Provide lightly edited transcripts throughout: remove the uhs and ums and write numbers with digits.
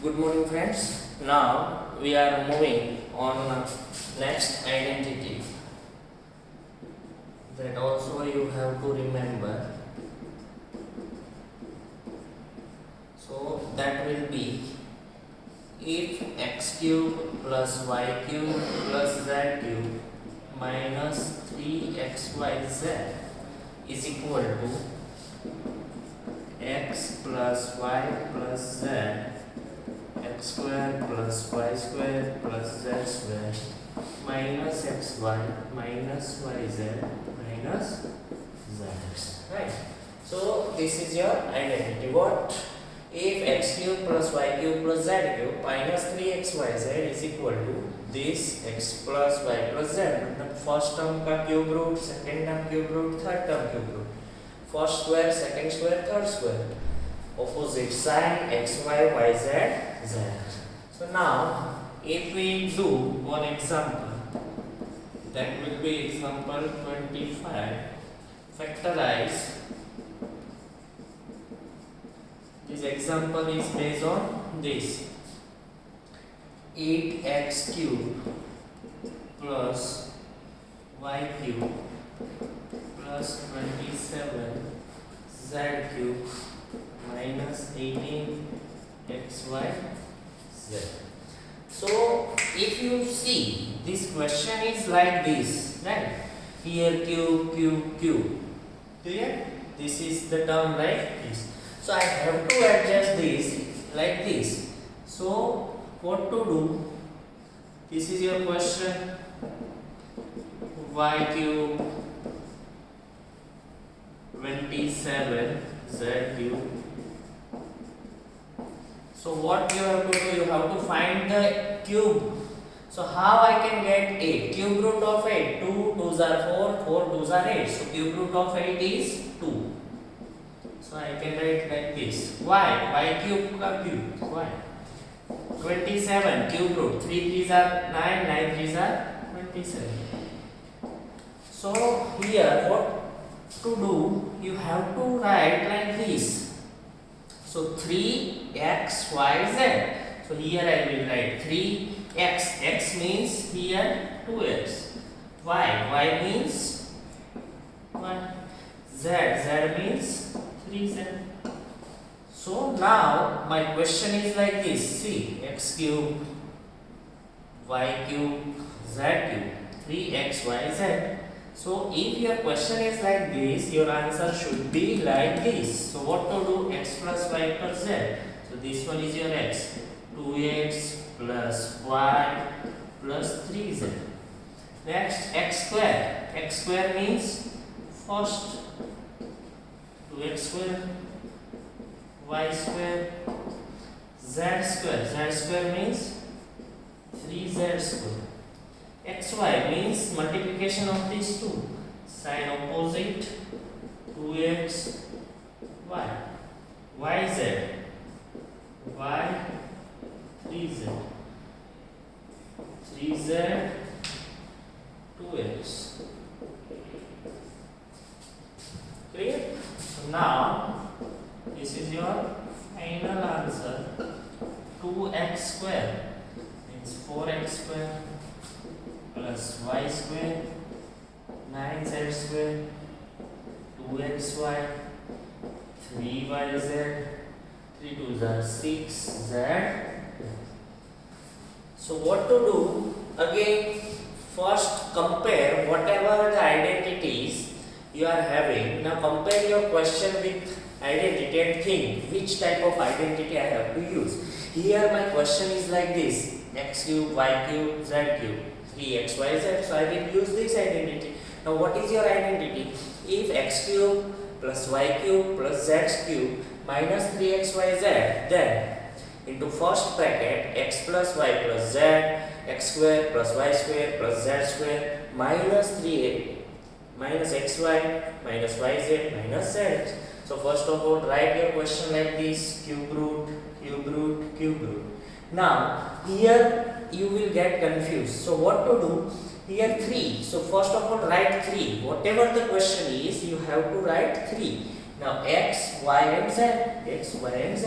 Good morning, friends. Now we are moving on next identity. That also you have to remember. So that will be if x cube plus y cube plus z cube minus 3xyz is equal to x plus y plus z x square plus y square plus z square minus xy minus yz minus zx. Right. So this is your identity. What if x cube plus y cube plus z cube minus 3xyz is equal to this x plus y plus z. मतलब first term का cube root, second term cube root, third term cube root, first square, second square, third square, opposite side x y y z z. So now if we do one example, that will be example 25. Factorize. This example is based on this 8x cube plus y cube plus 27 z cube minus 18xy z. So if you see, this question is like this, right? Here cube, cube, cube. Clear? This is the term like this. So I have to adjust this like this. So what to do? This is your question. Y cube 27 z cube. So what you have to do? You have to find the cube. So how I can get 8? Cube root of 8. 2 2s are 4, 4 2s are 8. So cube root of 8 is 2. So I can write like this. Y cube ka cube. Y. 27 cube root. 3 3s are 9, 9 3s are 27. So here what to do? You have to write like this. So 3x, y, z. So here I will write 3x. X means here 2x. Y means 1. Z means 3z. So now my question is like this. See, x cube, y cube, z cube, 3x, y, z. So if your question is like this, your answer should be like this. So what to do? X plus y plus z. So this one is your x. 2x plus y plus 3z. Next, x square. X square means first 2x square, y square, z square. Z square means 3z square. xy means multiplication of these two. Sign opposite 2x y. yz y 3z 3z 2x. Clear? So now this is your final answer. 2x square means 4x square plus y square 9z square 2xy 3yz 3 2s are 6z. So what to do? Again, first compare whatever the identities you are having. Now compare your question with identity and think which type of identity I have to use. Here my question is like this: x cube, y cube, z cube, 3x, y, z. So I will use this identity. Now what is your identity? If x cube plus y cube plus z cube minus 3x, y, z, then into first bracket x plus y plus z, x square plus y square plus z square minus 3a minus xy minus yz minus z. So first of all, write your question like this: cube root, cube root, cube root. Now here you will get confused. So what to do? Here 3. So first of all, write 3. Whatever the question is, you have to write 3. Now x, y and z, x, y and z.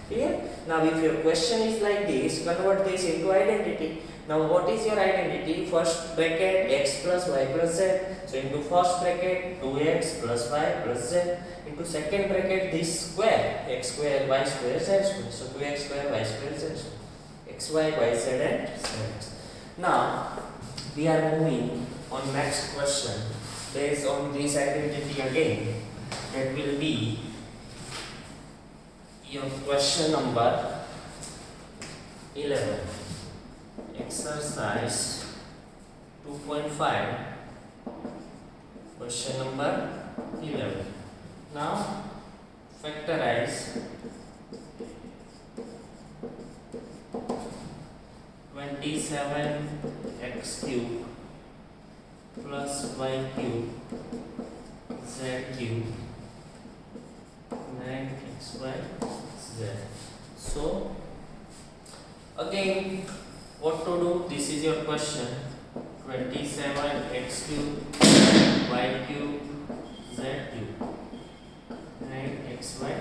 Clear? Now if your question is like this, convert this into identity. Now what is your identity? First bracket x plus y plus z. So into first bracket 2x plus y plus z. Into second bracket this square x square y square z square. So 2x square y square z square. X y y z and z. Now we are moving on next question based on this identity again. That will be your question number 11. Exercise 2.5. Question number 11. Now factorize 27x cube plus y cube z cube 9xy z. So again, what to do? This is your question. 27x cube y cube z cube 9xy.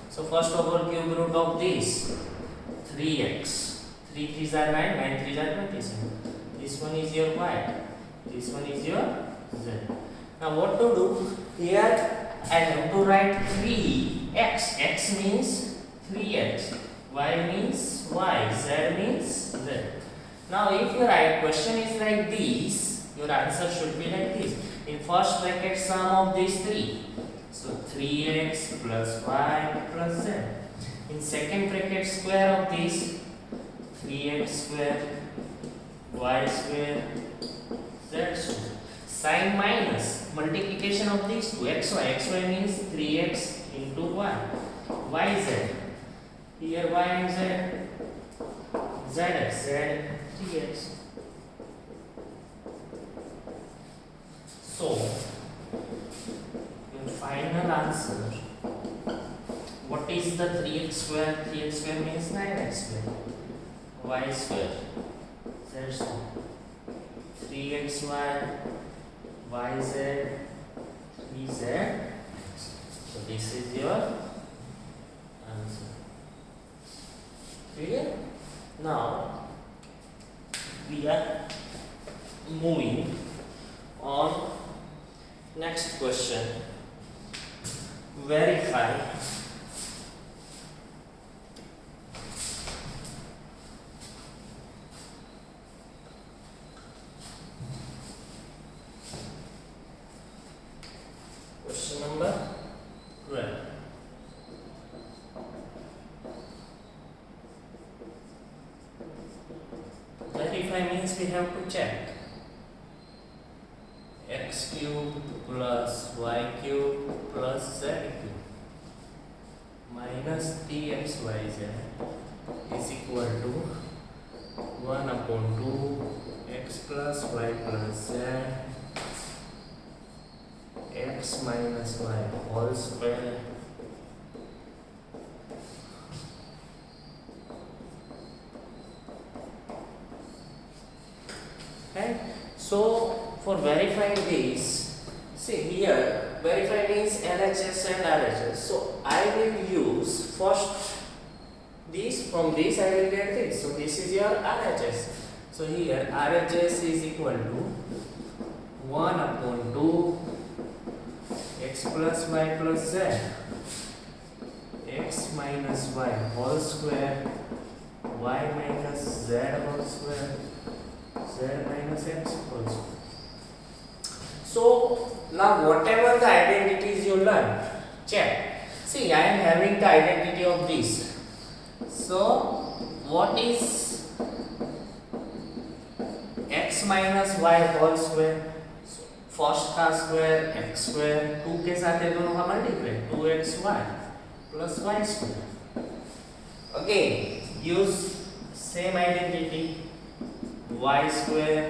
So first of all, cube root of this 3x. 3 3s are 9, 9 3s are 27. This one is your y. This one is your z. Now what to do? Here I have to write 3x. X means 3x. Y means y. Z means z. Now if your question is like this, your answer should be like this. In first bracket, sum of these 3. So 3x plus y plus z. In second bracket, square of this 3x square y square z square. Sign minus multiplication of these two xy. Xy means 3x into y. Yz. Here y and z. Zx. Z 3x. So your final answer. What is the 3x square? 3x square means 9x square. Y square. Z square. 3xy. Yz. 3z. So this is your answer. Clear? Now we are moving on next question. Verify question number 12. Verify means we have to check. X cube plus y cube plus z cube minus 3xyz is equal to 1 upon 2 x plus y plus z x minus y whole square okay. So for verifying this, see here verify means LHS and RHS. So I will use first this, from this I will get this. So this is your RHS. So here RHS is equal to 1 upon 2 x plus y plus z x minus y whole square y minus z whole square z minus x whole square. So now whatever the identities you learn, check. See, I am having the identity of this. So what is x minus y whole square? First का square x square 2 के साथ ये दोनों का multiply 2xy plus y square. Again use same identity y square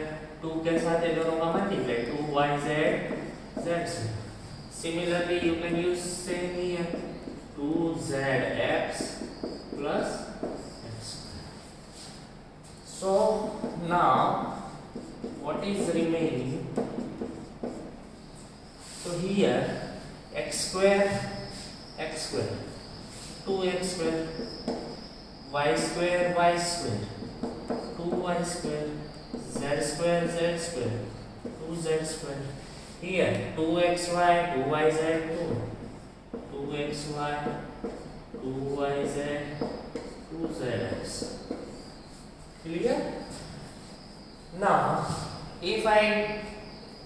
2 के साथ ये दोनों का multiply 2yz z square. Similarly you can use same here 2zx plus x square. So now what is remaining? So here x square 2x square, y square, y square, 2y square, z square, z square, 2z square. Here 2xy, 2yz, 2xy, 2yz, 2zx. Clear? Now, if I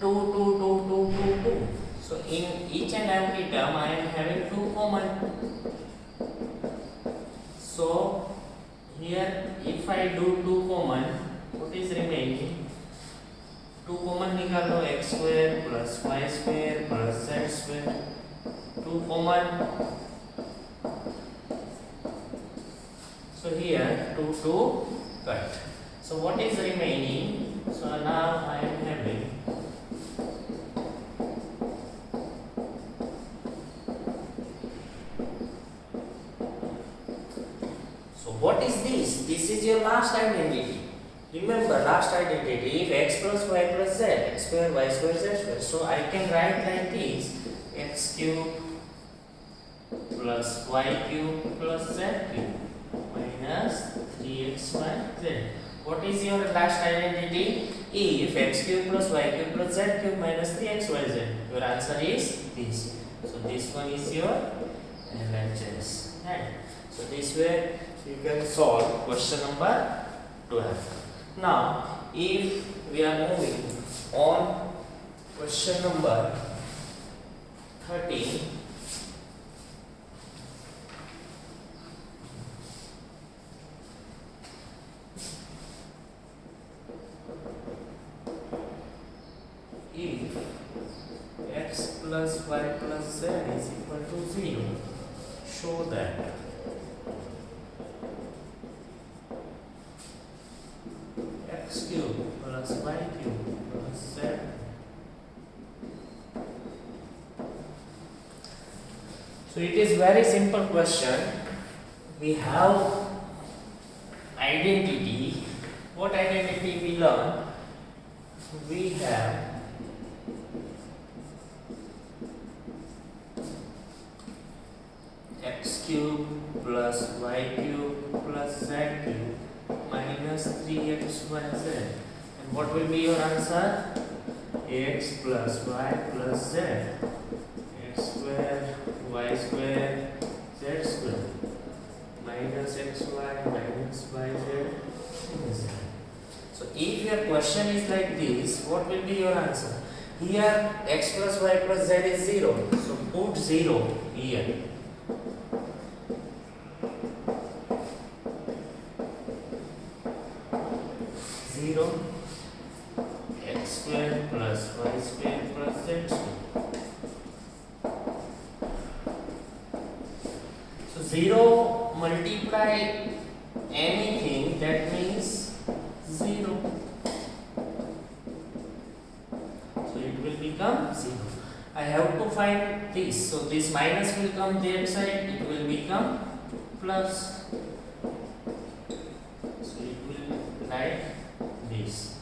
2, 2, 2, 2, 2, 2. So in each and every term I am having 2 common. So here if I do 2 common, what is remaining? 2 common निकालो, x square plus y square plus z square. 2 common. So here 2 2 cut. So what is remaining? So now I am having what is this? This is your last identity. Remember last identity, if x plus y plus z, x square, y square, z square. So I can write like this, x cube plus y cube plus z cube minus 3xy. What is your last identity? If x cube plus y cube plus z cube minus 3xyz. Your answer is this. So this one is your LHS. Right? So this way you can solve question number 12. Now, if we are moving on question number 13, if x plus y plus z is equal to 0, show that x cube plus y cube plus z. So it is very simple question. We have identity. What identity we learn? We have x cube plus y cube plus z cube minus 3xyz. And what will be your answer? X plus y plus z. X square, y square, z square minus xy minus yz. So if your question is like this, what will be your answer? Here x plus y plus z is 0. So put 0 here. 0, x square plus y square plus z square. So 0 multiply anything, that means 0. So it will become 0. I have to find this. So this minus will come there side, it will become plus. So it will like this.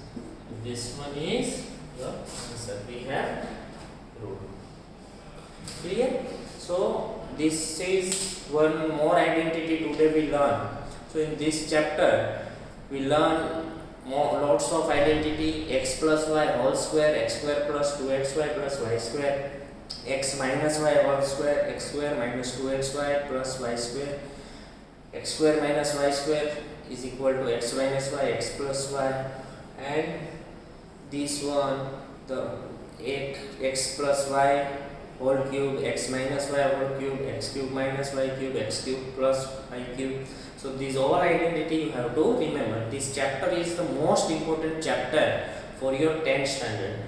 This one is your answer. We have rule. Clear? So this is one more identity today we learn. So in this chapter we learn lots of identity: x plus y whole square, x square plus 2xy plus y square, x minus y whole square, x square minus 2xy plus y square, x square minus y square is equal to x minus y, x plus y, and this one, the 8x plus y whole cube, x minus y whole cube, x cube minus y cube, x cube plus y cube. So these all identity you have to remember. This chapter is the most important chapter for your 10th standard.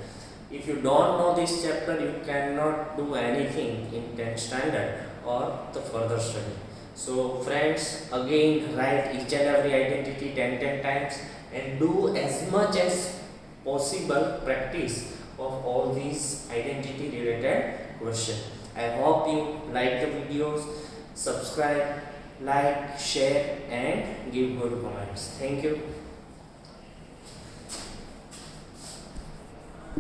If you don't know this chapter, you cannot do anything in 10th standard or the further study. So friends, again write each and every identity 10 times and do as much as possible practice of all these identity related questions. I hope you like the videos. Subscribe, like, share and give good comments. Thank you.